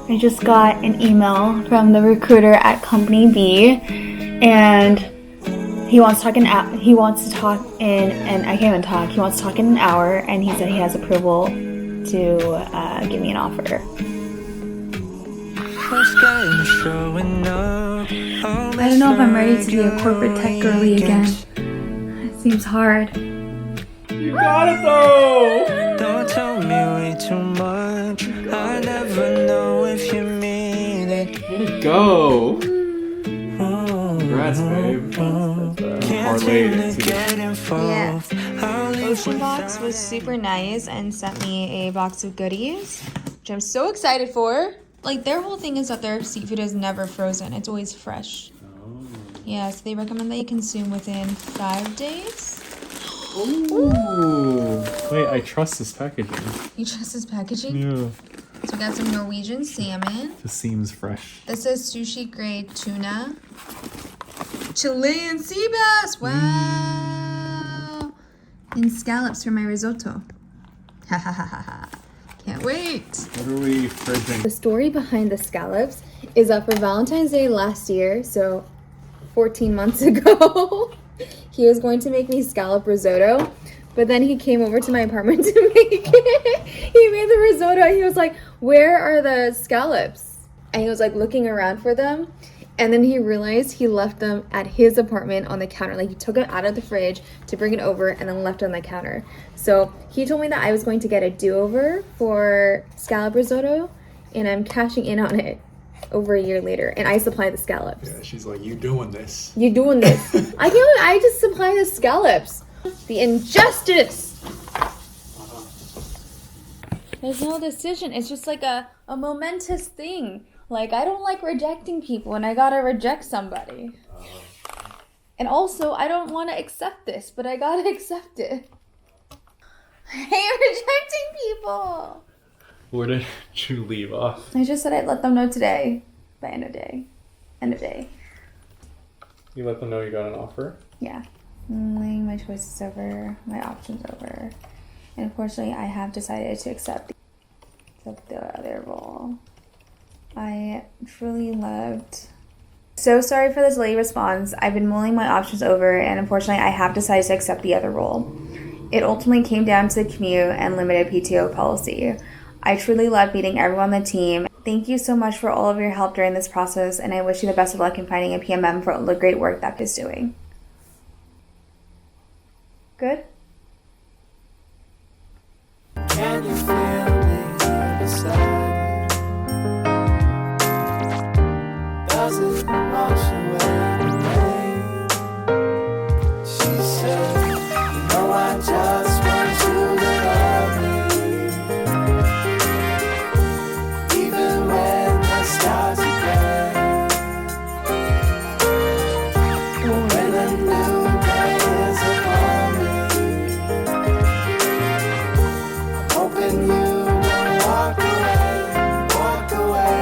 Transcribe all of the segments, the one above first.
I just got an email from the recruiter at company B, and he wants to talk he wants to talk in, and I can't even talk. He wants to talk in an hour, and he said he has approval to give me an offer. I don't know if I'm ready to be a corporate tech girly again. It seems hard. You got it though! Don't tell me way too much. I never know if you mean it. Way to go! Congrats, babe. Yeah. Ocean Box was super nice and sent me a box of goodies, which I'm so excited for. Like, their whole thing is that their seafood is never frozen. It's always fresh. Oh. Yeah, so they recommend that you consume within 5 days. Ooh. Wait, I trust this packaging. You trust this packaging? Yeah. So we got some Norwegian salmon. This seems fresh. This is sushi grade tuna. Chilean sea bass. Wow. And scallops for my risotto. Ha ha ha ha ha. Can't wait. What are we fridging? The story behind the scallops is that for Valentine's Day last year, so 14 months ago, he was going to make me scallop risotto, but then he came over to my apartment to make it. He made the risotto. He was like, "Where are the scallops?" And he was like looking around for them. And then he realized he left them at his apartment on the counter. Like, he took it out of the fridge to bring it over and then left it on the counter. So he told me that I was going to get a do-over for scallop risotto, and I'm cashing in on it over a year later. And I supply the scallops. Yeah, she's like, you doing this. You doing this. I can't believe I just supply the scallops. The injustice. There's no decision. It's just like a momentous thing. Like, I don't like rejecting people, and I gotta reject somebody. And also, I don't want to accept this, but I gotta accept it. I hate rejecting people. Where did you leave off? I just said I'd let them know today, by end of day. End of day. You let them know you got an offer? Yeah. I'm weighing my choices over, my options over. And unfortunately, I have decided to accept the other role. I truly loved. So sorry for this late response. I've been mulling my options over, and unfortunately I have decided to accept the other role. It ultimately came down to the commute and limited PTO policy. I truly love meeting everyone on the team. Thank you so much for all of your help during this process, and I wish you the best of luck in finding a PMM for all the great work that is doing. Good? Can you feel me beside? Doesn't wash away the pain. She said, you know I just want you to love me. Even when the stars are gray. When a new day is upon me, I'm hoping you will walk away, walk away,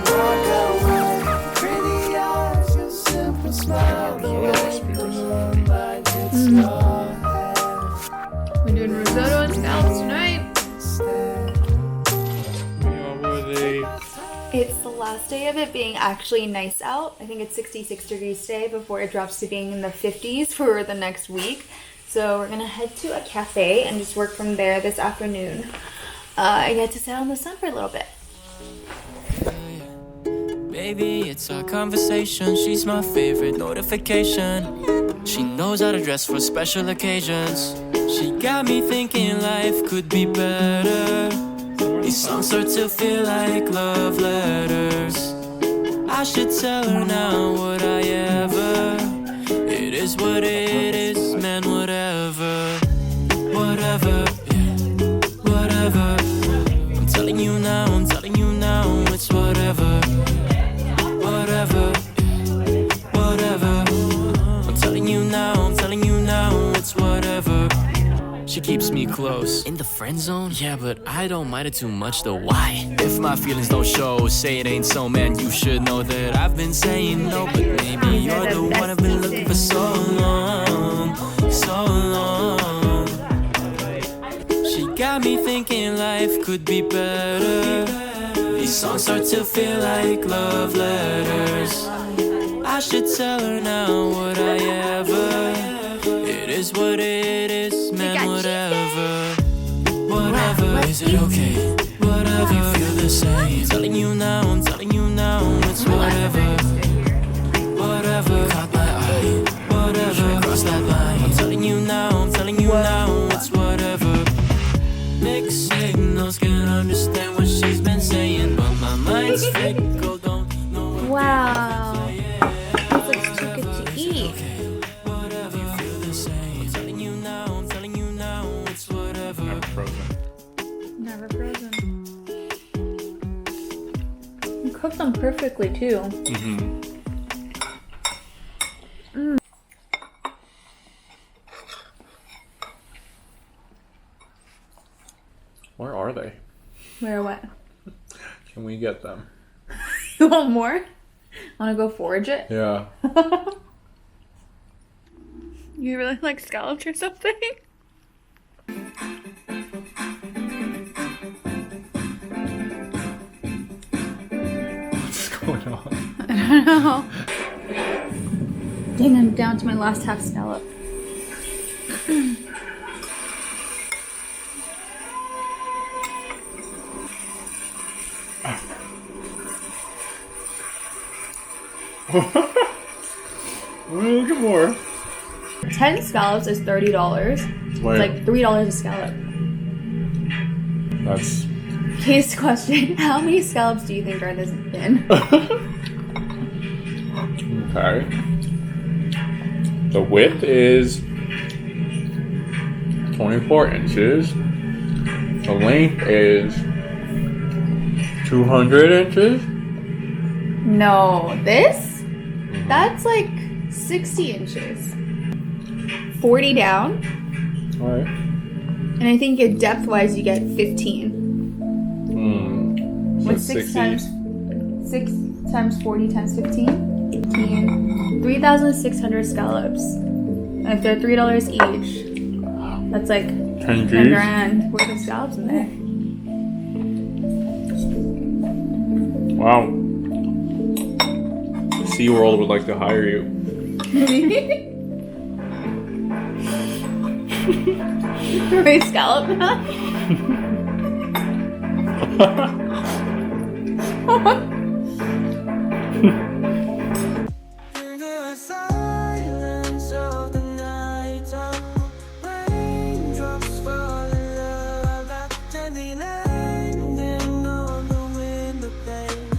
walk away. Pretty eyes, your simple smile, the way the moonlight hits your hair. We're doing risotto and scallops tonight. What were they? It's the last day of it being actually nice out. I think it's 66 degrees today before it drops to being in the 50s for the next week. So we're gonna head to a cafe and just work from there this afternoon. I get to sit out in the sun for a little bit. Baby, it's our conversation. She's my favorite notification. She knows how to dress for special occasions. She got me thinking life could be better. These songs start to feel like love letters. I should tell her now, would I ever? It is what it is, man, whatever. Whatever, yeah, whatever. I'm telling you now, it's whatever. Whatever, whatever. I'm telling you now, it's whatever. She keeps me close. In the friend zone? Yeah, but I don't mind it too much though. Why? If my feelings don't show, say it ain't so, man. You should know that I've been saying no, but maybe you're the one I've been looking for so long, so long. She got me thinking life could be better. These songs start to feel like love letters. I should tell her now, would I ever? It is what it is, man, whatever. Whatever, is it okay? Whatever, you feel the same. Telling you now, I'm telling you now, it's whatever. Whatever, caught my eye. Whatever, cross that line. I'm telling you now, I'm telling you now, it's whatever. Mixed signals, can't understand what she's been saying, but my mind's fickle, don't know what. Wow. This looks too good to eat. Whatever, you feel the same. I'm telling you now, I'm telling you now, it's whatever. Never frozen. Never frozen. You cooked them perfectly too. Mm-hmm. Where are they? Where what? Can we get them? You want more? Want to go forage it? Yeah. You really like scallops or something? What's going on? I don't know. Dang, I'm down to my last half scallop. Look at more. 10 scallops is $30. Wait, It's like $3 a scallop. that's Case question: how many scallops do you think are this thin? okay. The width is 24 inches. The length is 200 inches. No, this? That's like 60 inches. 40 down, Alright. and I think your depth-wise you get 15. What's 6 times 40 times 15? 15. 3,600 scallops. And if they're $3 each, that's like 10 10 G's. grand worth of scallops in there. Wow. SeaWorld would like to hire you. Right, scallop nut? In the silence of the night, raindrops fall in love, gently landing on the window pane,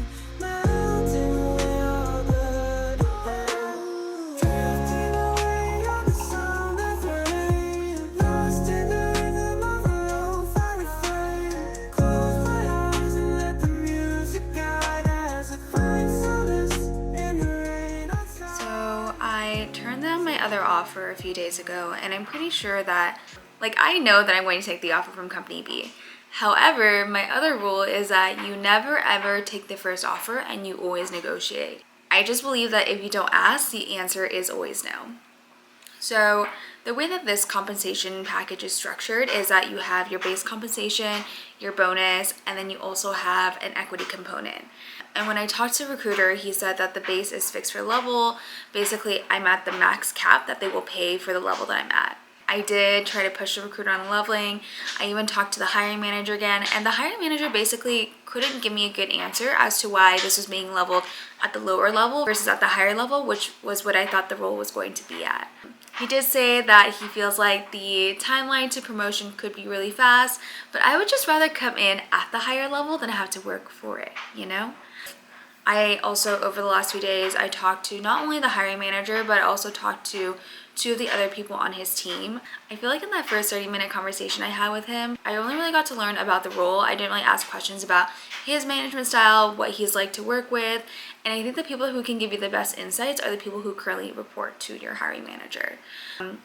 melting away all the hurt pain, drifting away on the sound of rain, lost in the rhythm of a lo-fi refrain. Close my eyes and let the music guide as I find solace in the rain outside. So I turned down my other offer a few days ago, and I'm pretty sure that, I know that I'm going to take the offer from Company B. However, my other rule is that you never ever take the first offer and you always negotiate. I just believe that if you don't ask, the answer is always no. So the way that this compensation package is structured is that you have your base compensation, your bonus, and then you also have an equity component. And when I talked to a recruiter, he said that the base is fixed for level. Basically, I'm at the max cap that they will pay for the level that I'm at. I did try to push the recruiter on leveling. I even talked to the hiring manager again, and the hiring manager basically couldn't give me a good answer as to why this was being leveled at the lower level versus at the higher level, which was what I thought the role was going to be at. He did say that he feels like the timeline to promotion could be really fast, but I would just rather come in at the higher level than have to work for it, you know? I also, over the last few days, I talked to not only the hiring manager, but I also talked to two of the other people on his team. I feel like in that first 30-minute conversation I had with him, I only really got to learn about the role. I didn't really ask questions about his management style, what he's like to work with, and I think the people who can give you the best insights are the people who currently report to your hiring manager.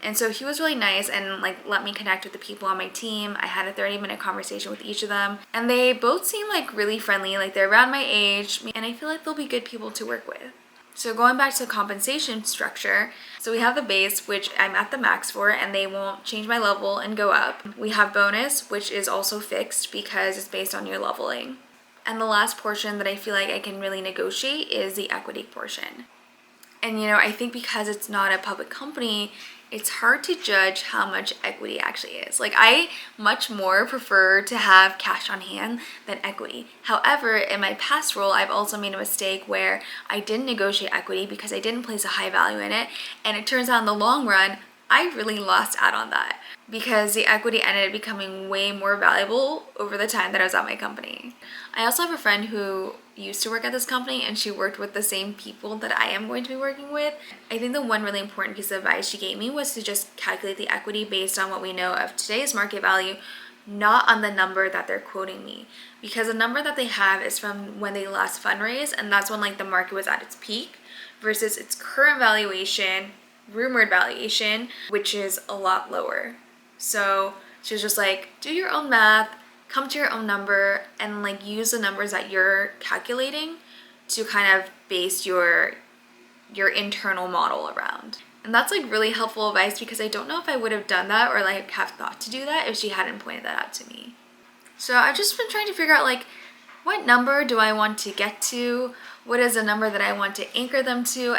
And so he was really nice and let me connect with the people on my team. I had a 30-minute conversation with each of them, and they both seem really friendly, they're around my age, and I feel like they'll be good people to work with. So going back to the compensation structure, so we have the base, which I'm at the max for, and they won't change my level and go up. We have bonus, which is also fixed because it's based on your leveling. And the last portion that I feel like I can really negotiate is the equity portion. And you know, I think because it's not a public company, it's hard to judge how much equity actually is. Like, I much more prefer to have cash on hand than equity. However, in my past role, I've also made a mistake where I didn't negotiate equity because I didn't place a high value in it. And it turns out in the long run, I really lost out on that because the equity ended up becoming way more valuable over the time that I was at my company. I also have a friend who used to work at this company, and she worked with the same people that I am going to be working with. I think the one really important piece of advice she gave me was to just calculate the equity based on what we know of today's market value, not on the number that they're quoting me, because the number that they have is from when they last fundraised, and that's when like the market was at its peak, versus its current valuation, rumored valuation, which is a lot lower. So she was just like, do your own math, come to your own number, and like use the numbers that you're calculating to kind of base your internal model around. And that's like really helpful advice, because I don't know if I would have done that or like have thought to do that if she hadn't pointed that out to me. So I've just been trying to figure out like, what number do I want to get to? What is a number that I want to anchor them to?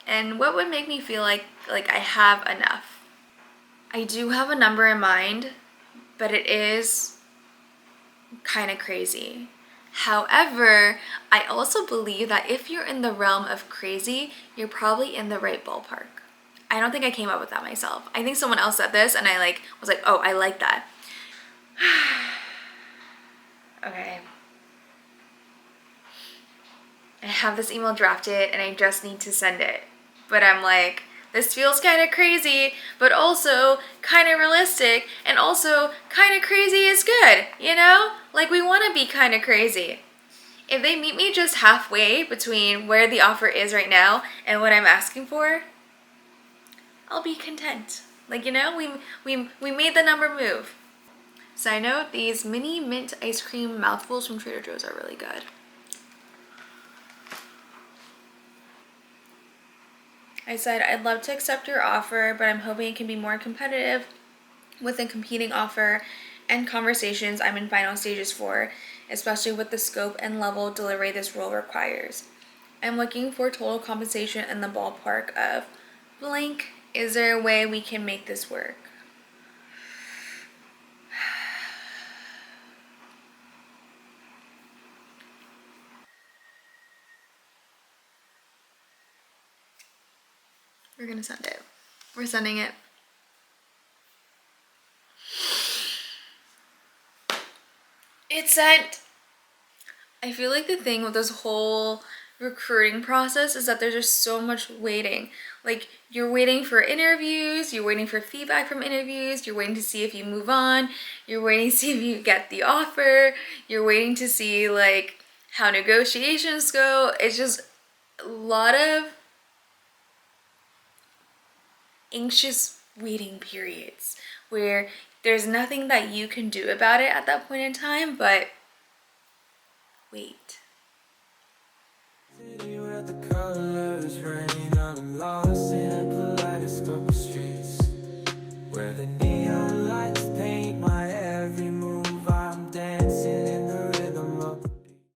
And what would make me feel like I have enough? I do have a number in mind, but it is kind of crazy. However, I also believe that if you're in the realm of crazy, you're probably in the right ballpark. I don't think I came up with that myself. I think someone else said this and I was like, oh, I like that. Okay. I have this email drafted and I just need to send it. But I'm like, this feels kind of crazy, but also kind of realistic, and also kind of crazy is good, you know? Like, we want to be kind of crazy. If they meet me just halfway between where the offer is right now and what I'm asking for, I'll be content. Like, you know, we made the number move. Side note, these mini mint ice cream mouthfuls from Trader Joe's are really good. I said, I'd love to accept your offer, but I'm hoping it can be more competitive with a competing offer and conversations I'm in final stages for, especially with the scope and level of delivery this role requires. I'm looking for total compensation in the ballpark of blank. Is there a way we can make this work? We're gonna send it. We're sending it. It's sent. I feel like the thing with this whole recruiting process is that there's just so much waiting. Like, you're waiting for interviews, you're waiting for feedback from interviews, you're waiting to see if you move on, you're waiting to see if you get the offer, you're waiting to see like how negotiations go. It's just a lot of anxious waiting periods where there's nothing that you can do about it at that point in time but wait. Where the colors rain on the lost in a kaleidoscope of streets, where the